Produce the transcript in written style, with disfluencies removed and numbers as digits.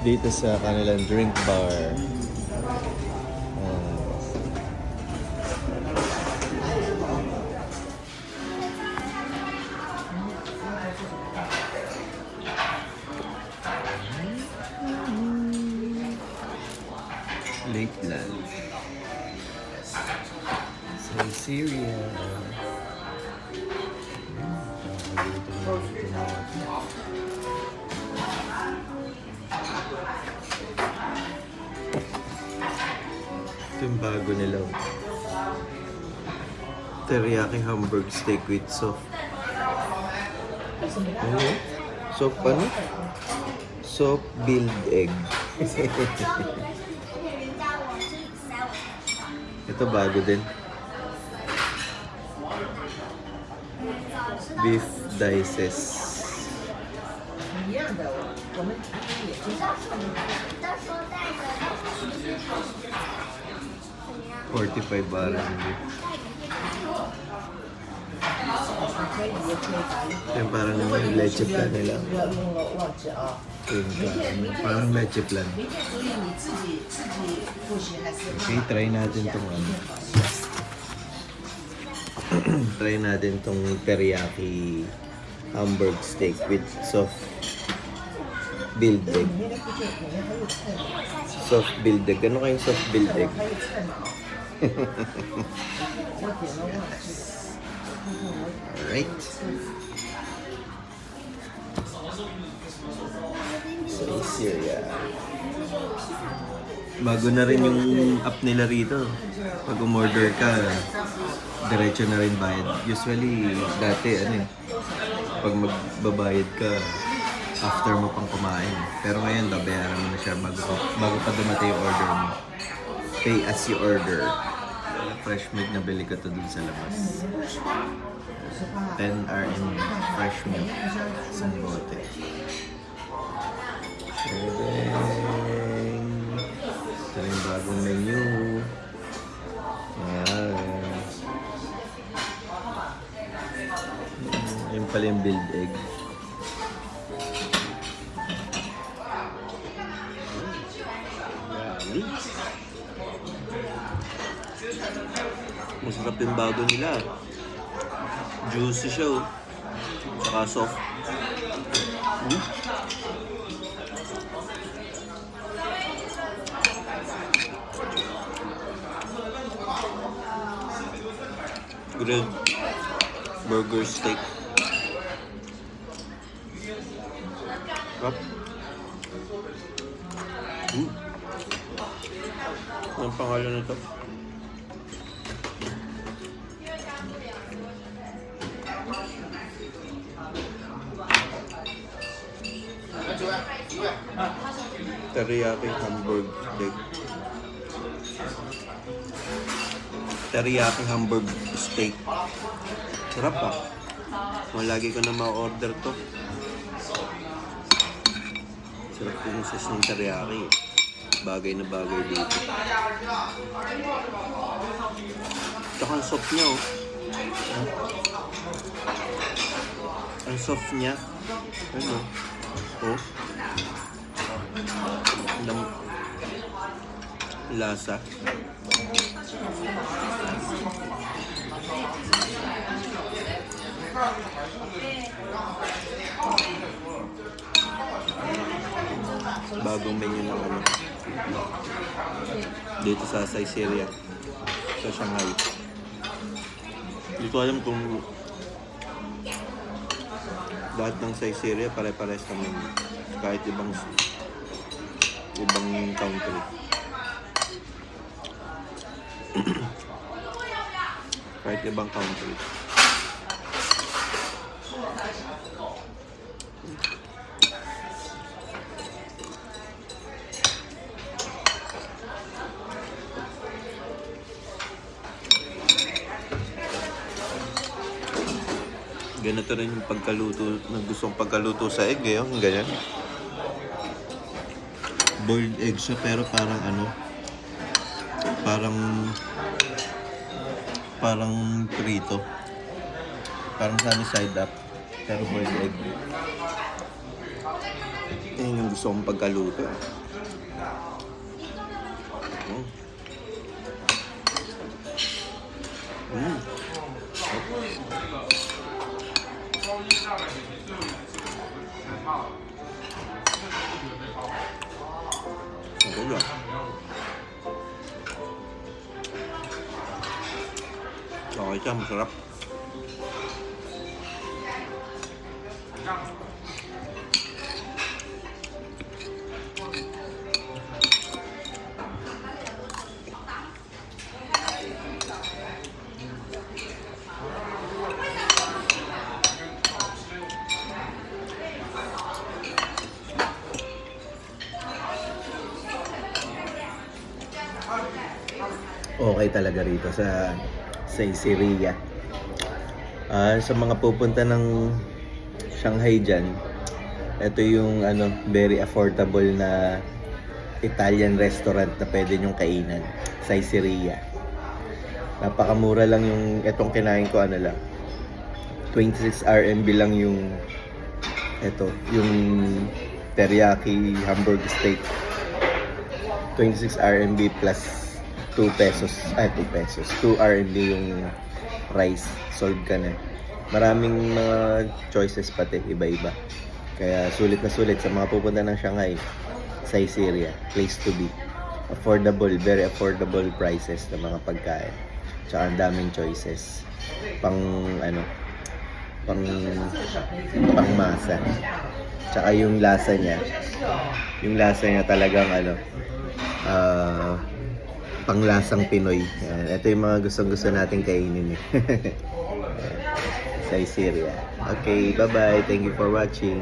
dito sa kanilang drink bar. Late lunch. Syria. Ito yung bago nila. Teriyaki Hamburg steak with soft. Ano? Soft ano? Soft build egg. Ito bago din. Beef dices. 45 RMB. Yung parang leche plan nila. Parang leche plan. Okay, try natin itong ano. Try natin itong teriyaki Hamburg steak with soft build egg. Soft build egg. Ano kayong soft build egg? Alright. So, Syria. Bago na rin yung app nila rito. Pag umorder ka, diretso na rin bayad. Usually, dati, pag magbabayad ka, after mo pang kumain. Pero ngayon, babayaran mo na siya bago pa dumating yung order mo. Pay as you order. Fresh milk na bili ko to dun sa labas. 10 RMB fresh milk. Isang bote. Shredding. Ito rin bagong menu. Ayan. Yun pala yung build egg. Masarap yung bago nila. Juicy siya, oh. Tsaka soft. Grilled burger steak. Sarap. Anong pangalan nito? Teriyaki Hamburg steak. Teriyaki Hamburg steak. Sarap pa. Lagi ko na ma-order to. Sarap yung sauce ng teriyaki. Bagay na bagay dito. Tsaka ang soft niya, oh. Ang soft niya. Ano? Oh. Lasa. Bagong menu ng ano dito sa Syria, sa Shanghai. Hindi ko alam kung lahat ng Syria pare-pares naman kahit ibang country. Kahit ibang country. Ganito rin yung pagkaluto, gustong pagkaluto sa egg, yung ganyan. Boiled egg siya pero parang ano, parang prito. Parang sunny side up pero boiled egg. Yan yung gusto kong pagkaluto. Mm. Okay lang. Okay siya, masarap. Okay talaga rito sa Caesarea. Sa mga pupunta ng Shanghai dyan, ito yung very affordable na Italian restaurant na pwede nyong kainan. Caesarea. Napakamura lang yung etong kinain ko, lang 26 RMB lang yung yung teriyaki hamburger steak. 26 RMB plus 2 pesos, 2 RMB yung rice, solve ka na. Maraming mga choices pati, iba-iba. Kaya sulit na sulit sa mga pupunta ng Shanghai, Caesarea, place to be. Affordable, very affordable prices ng mga pagkain. Tsaka ang daming choices. Pang masa. Tsaka yung lasa niya talagang panglasang Pinoy. Yan. Ito yung mga gustong-gusto nating kainin. Caesarea. Okay, bye-bye. Thank you for watching.